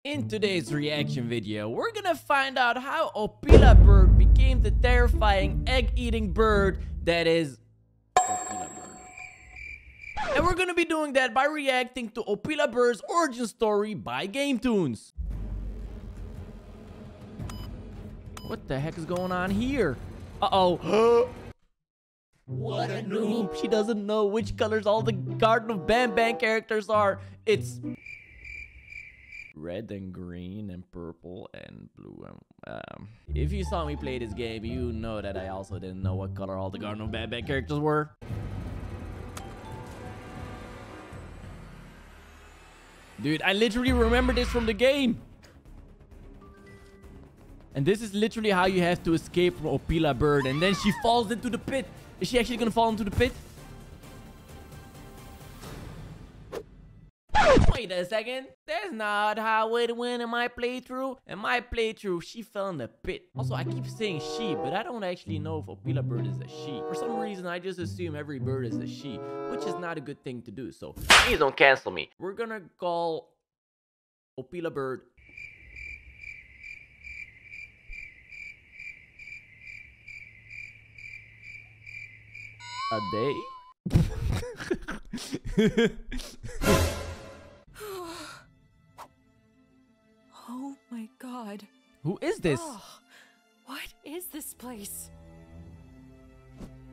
In today's reaction video, we're gonna find out how Opila Bird became the terrifying egg-eating bird that is Opila Bird. And we're gonna be doing that by reacting to Opila Bird's origin story by GameToons. What the heck is going on here? Uh-oh. What a noob. She doesn't know which colors all the Garten of Banban characters are. It's red and green and purple and blue. If you saw me play this game, you know that I also didn't know what color all the Garten of Banban characters were. Dude, I literally remember this from the game. And this is literally how you have to escape from Opila Bird. And then she falls into the pit. Is she actually gonna fall into the pit? Wait a second. That's not how it went in my playthrough. In my playthrough, she fell in the pit. Also, I keep saying she, but I don't actually know if Opila Bird is a she. For some reason, I just assume every bird is a she, which is not a good thing to do. So please don't cancel me. We're gonna call Opila Bird a day. Oh my god. Who is this? Oh, what is this place?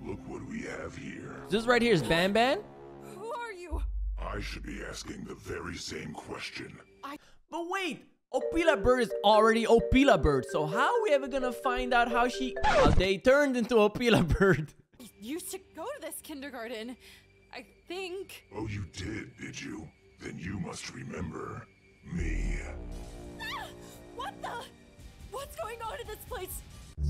Look what we have here. This right here is Banban? Who are you? I should be asking the very same question. But wait! Opila Bird is already Opila Bird, so how are we ever gonna find out how they turned into Opila Bird? You used to go to this kindergarten, I think. Oh, you did you? Then you must remember me. Ah! What the? What's going on in this place?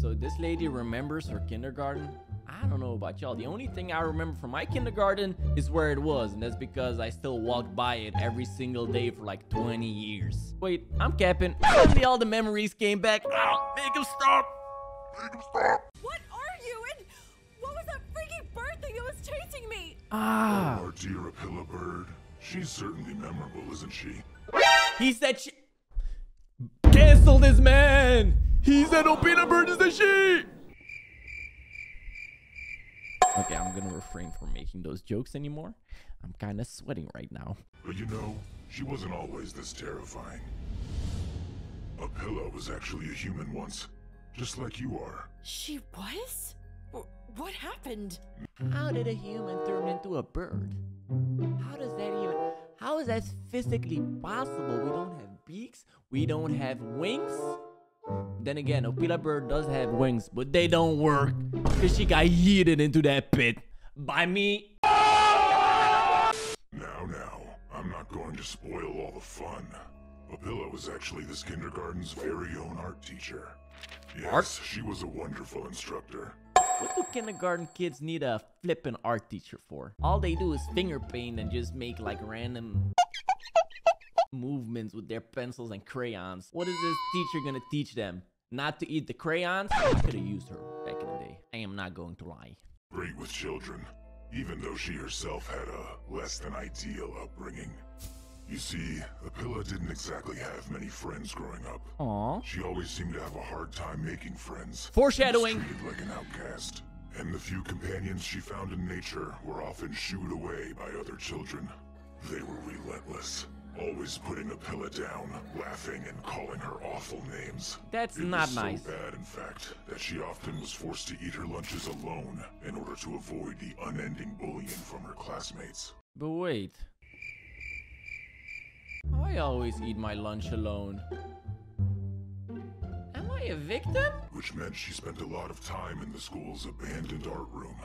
So this lady remembers her kindergarten? I don't know about y'all. The only thing I remember from my kindergarten is where it was. And that's because I still walked by it every single day for like 20 years. Wait, I'm capping. Suddenly all the memories came back. Ow, make him stop. Make him stop. What are you? And what was that freaking bird thing that was chasing me? Ah. Oh, our dear Opila Bird. She's certainly memorable, isn't she? He said she... Cancel this man! He said Opila Bird is a she! Okay, I'm gonna refrain from making those jokes anymore. I'm kind of sweating right now. But you know, she wasn't always this terrifying. Opila was actually a human once, just like you are. She was? What happened? How did a human turn into a bird? How is that physically possible? We don't have beaks. We don't have wings. Then again, Opila Bird does have wings, but they don't work because she got yeeted into that pit by me. Now, I'm not going to spoil all the fun. Opila was actually this kindergarten's very own art teacher. Yes, Art? she was a wonderful instructor. What do kindergarten kids need a flippin' art teacher for? All they do is finger paint and just make like random movements with their pencils and crayons. What is this teacher gonna teach them? Not to eat the crayons? I could have used her back in the day. I am not going to lie. Great with children, even though she herself had a less than ideal upbringing. You see, Opila didn't exactly have many friends growing up. Aww. She always seemed to have a hard time making friends. Foreshadowing. She was treated like an outcast. And the few companions she found in nature were often shooed away by other children. They were relentless, always putting Opila down, laughing and calling her awful names. That's It not was nice. so bad, in fact, that she often was forced to eat her lunches alone in order to avoid the unending bullying from her classmates. But wait. I always eat my lunch alone. Am I a victim? Which meant she spent a lot of time in the school's abandoned art room.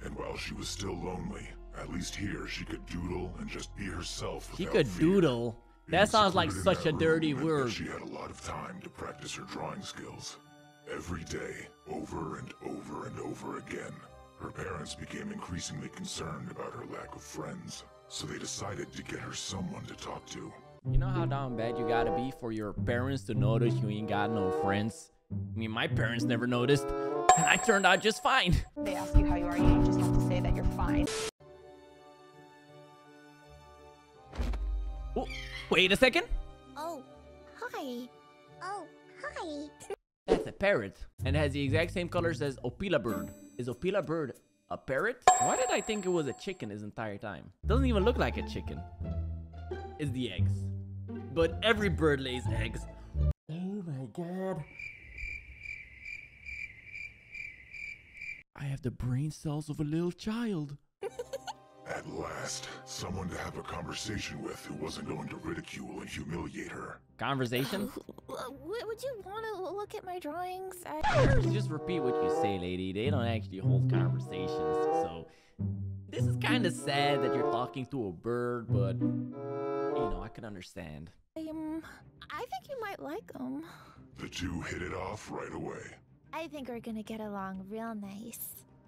And while she was still lonely, at least here she could doodle and just be herself without She could fear. doodle. That Being sounds like secluded in such a that dirty room meant that word. She had a lot of time to practice her drawing skills. Every day, over and over and over again. Her parents became increasingly concerned about her lack of friends, so they decided to get her someone to talk to. You know how down bad you gotta be for your parents to notice you ain't got no friends? I mean, my parents never noticed, and I turned out just fine. They ask you how you are, you just have to say that you're fine. Oh, wait a second. Oh, Hi. Oh, hi. That's a parrot. And it has the exact same colors as Opila Bird. Is Opila Bird a parrot? Why did I think it was a chicken this entire time? Doesn't even look like a chicken. It's the eggs. But every bird lays eggs. Oh my god. I have the brain cells of a little child. At last, someone to have a conversation with who wasn't going to ridicule and humiliate her. Conversation? Would you want to look at my drawings? Just repeat what you say, lady. They don't actually hold conversations. So, this is kind of sad that you're talking to a bird, but, you know, I can understand. I think you might like them. The two hit it off right away. I think we're gonna get along real nice.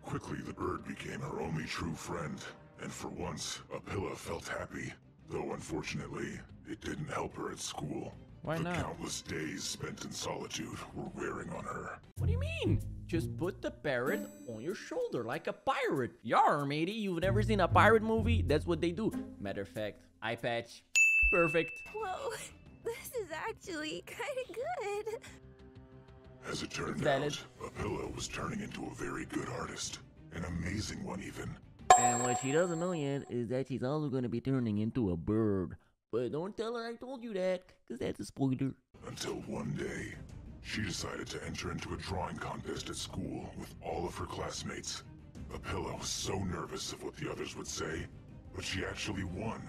Quickly, the bird became her only true friend, and for once, Opila felt happy. Though unfortunately, it didn't help her at school. Why not? The countless days spent in solitude were wearing on her. What do you mean? Just put the parrot on your shoulder like a pirate. Yar, matey, you've never seen a pirate movie? That's what they do. Matter of fact, eye patch. Perfect. Whoa, this is actually kind of good. As it turned Valid. out, Opila was turning into a very good artist. An amazing one, even. And what she doesn't know yet is that she's also going to be turning into a bird. But don't tell her I told you that, because that's a spoiler. Until one day, she decided to enter into a drawing contest at school with all of her classmates. Opila was so nervous of what the others would say, but she actually won.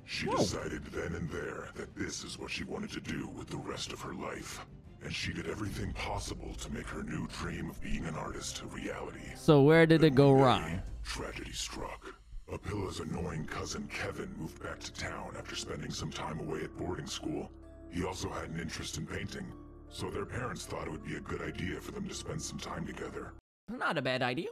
She decided then and there that this is what she wanted to do with the rest of her life. And she did everything possible to make her new dream of being an artist a reality. So where did it go One day, wrong? Tragedy struck. Apila's annoying cousin Kevin moved back to town after spending some time away at boarding school. He also had an interest in painting, so their parents thought it would be a good idea for them to spend some time together. Not a bad idea.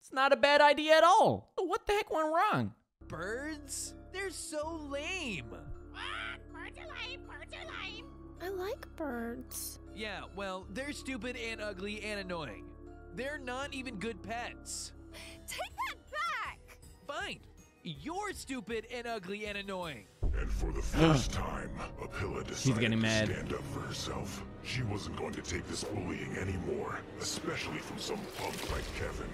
It's not a bad idea at all. What the heck went wrong? Birds? They're so lame. Birds are lame, birds are lame. I like birds. Yeah, well, they're stupid and ugly and annoying. They're not even good pets. Take that back! Fine. You're stupid and ugly and annoying. And for the first time, Opila decided getting to mad. stand up for herself. She wasn't going to take this bullying anymore, especially from some punk like Kevin.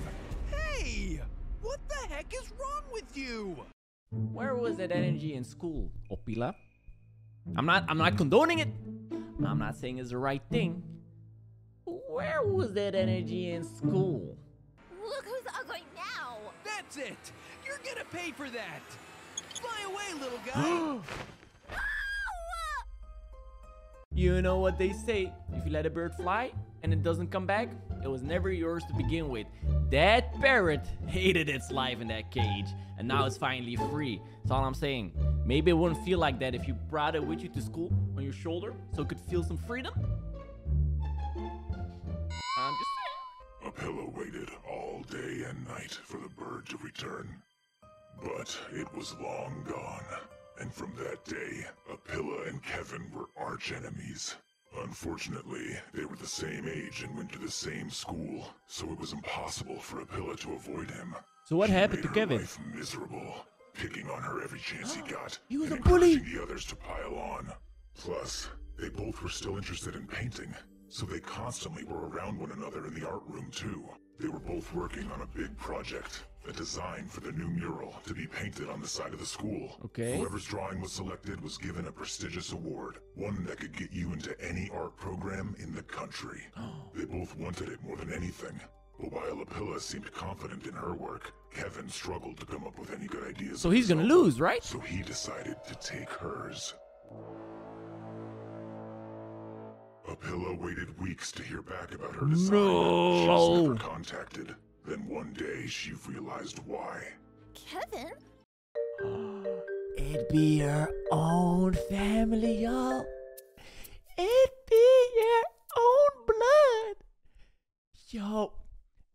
Hey! What the heck is wrong with you? Where was that energy in school, Opila? I'm not condoning it. I'm not saying it's the right thing. Where was that energy in school? Look who's ugly now! That's it! You're gonna pay for that! Fly away, little guy! You know what they say, if you let a bird fly and it doesn't come back, it was never yours to begin with. That parrot hated its life in that cage, and now it's finally free. That's all I'm saying. Maybe it wouldn't feel like that if you brought it with you to school on your shoulder, so it could feel some freedom. I'm just saying. Opila waited all day and night for the bird to return. But it was long gone. And from that day, Opila and Kevin were arch enemies. Unfortunately, they were the same age and went to the same school, so it was impossible for Opila to avoid him. So what She happened to made her Kevin? life miserable, picking on her every chance he got, He was and a bully. encouraging the others to pile on. Plus, they both were still interested in painting, so they constantly were around one another in the art room too. They were both working on a big project, a design for the new mural to be painted on the side of the school. Okay. Whoever's drawing was selected was given a prestigious award, one that could get you into any art program in the country. They both wanted it more than anything. But while Opila seemed confident in her work, Kevin struggled to come up with any good ideas. So of he's his gonna own. lose, right? So he decided to take hers. Opila waited weeks to hear back about her design. She was never contacted. Then one day she realized why. Kevin? It'd be your own family, y'all. It'd be your own blood. Yo,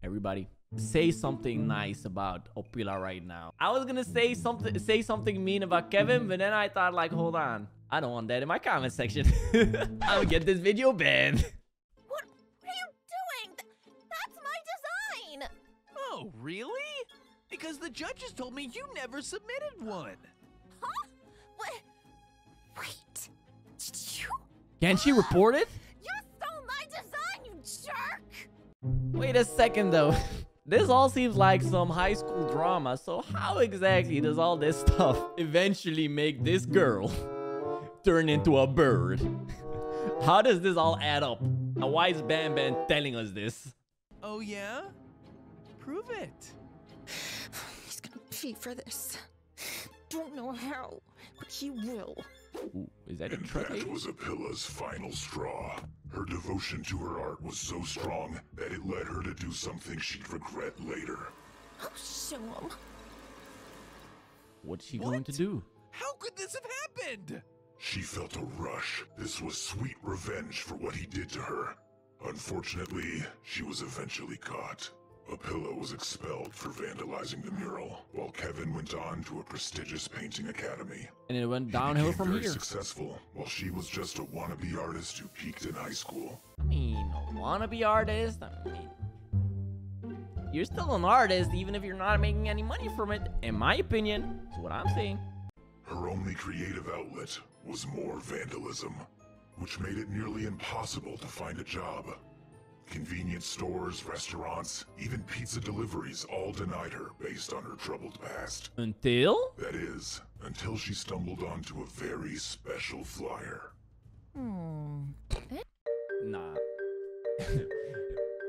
everybody, say something nice about Opila right now. I was gonna say something mean about Kevin, but then I thought, like, hold on. I don't want that in my comment section. I'll get this video banned. What are you doing? That's my design! Oh, really? Because the judges told me you never submitted one. Huh? What? Wait. Did you Can she report it? You stole my design, you jerk! Wait a second though. This all seems like some high school drama. So how exactly does all this stuff eventually make this girl turn into a bird? How does this all add up? And why is Banban telling us this? Oh, yeah? Prove it. He's gonna pay for this. Don't know how, but he will. Ooh, is that a And trick? that was Apila's final straw. Her devotion to her art was so strong that it led her to do something she'd regret later. I'll show him. What's she going to do? How could this have happened? She felt a rush. This was sweet revenge for what he did to her. Unfortunately, she was eventually caught. Opila was expelled for vandalizing the mural, while Kevin went on to a prestigious painting academy. And it went He downhill became from very here. successful, while she was just a wannabe artist who peaked in high school. I mean, a wannabe artist. I mean, you're still an artist even if you're not making any money from it. In my opinion, is what I'm saying. Her only creative outlet was more vandalism, which made it nearly impossible to find a job. Convenience stores, restaurants, even pizza deliveries all denied her based on her troubled past. Until? That is, until she stumbled onto a very special flyer. Nah.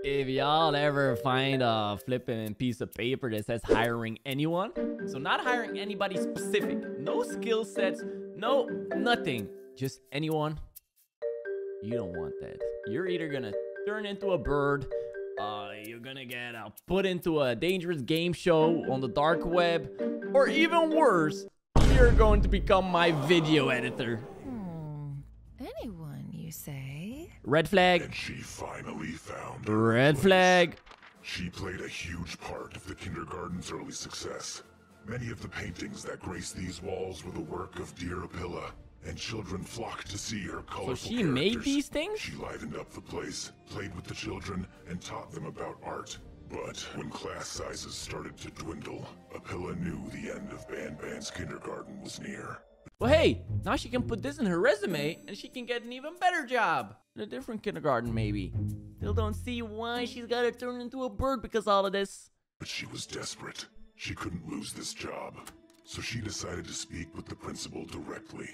If y'all ever find a flipping piece of paper that says hiring anyone, so not hiring anybody specific, no skill sets, no nothing, just anyone, you don't want that. You're either gonna turn into a bird, you're gonna get put into a dangerous game show on the dark web, or even worse, you're going to become my video editor. Anyone, you say? Red flag. And she finally found Red flag. She played a huge part of the kindergarten's early success. Many of the paintings that grace these walls were the work of dear Opila, and children flocked to see her colorful So she made characters. these things? She livened up the place, played with the children, and taught them about art. But when class sizes started to dwindle, Opila knew the end of Banban's kindergarten was near. Well, hey, now she can put this in her resume and she can get an even better job. In a different kindergarten, maybe. Still don't see why she's gotta turn into a bird because of all of this. But she was desperate. She couldn't lose this job. So she decided to speak with the principal directly.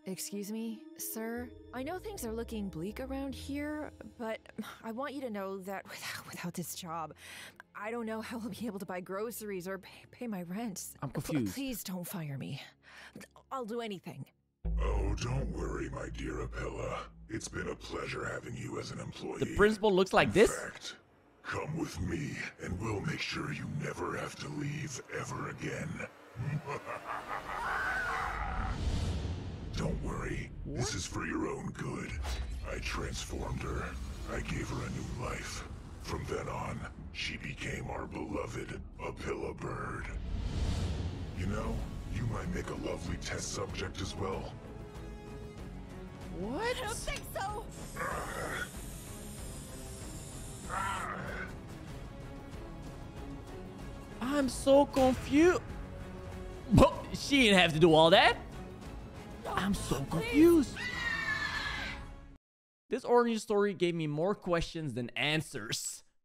Excuse me, sir? I know things are looking bleak around here, but I want you to know that without this job, I don't know how I'll be able to buy groceries or pay my rent. I'm confused. Please don't fire me. I'll do anything. Oh, don't worry, my dear Opila. It's been a pleasure having you as an employee. The principal looks like In this? fact, come with me, and we'll make sure you never have to leave ever again. Don't worry, this is for your own good. I transformed her. I gave her a new life. From then on, she became our beloved Opila Bird. You know, you might make a lovely test subject as well. What? I don't think so! I'm so confused. But she didn't have to do all that. I'm so confused. This origin story gave me more questions than answers.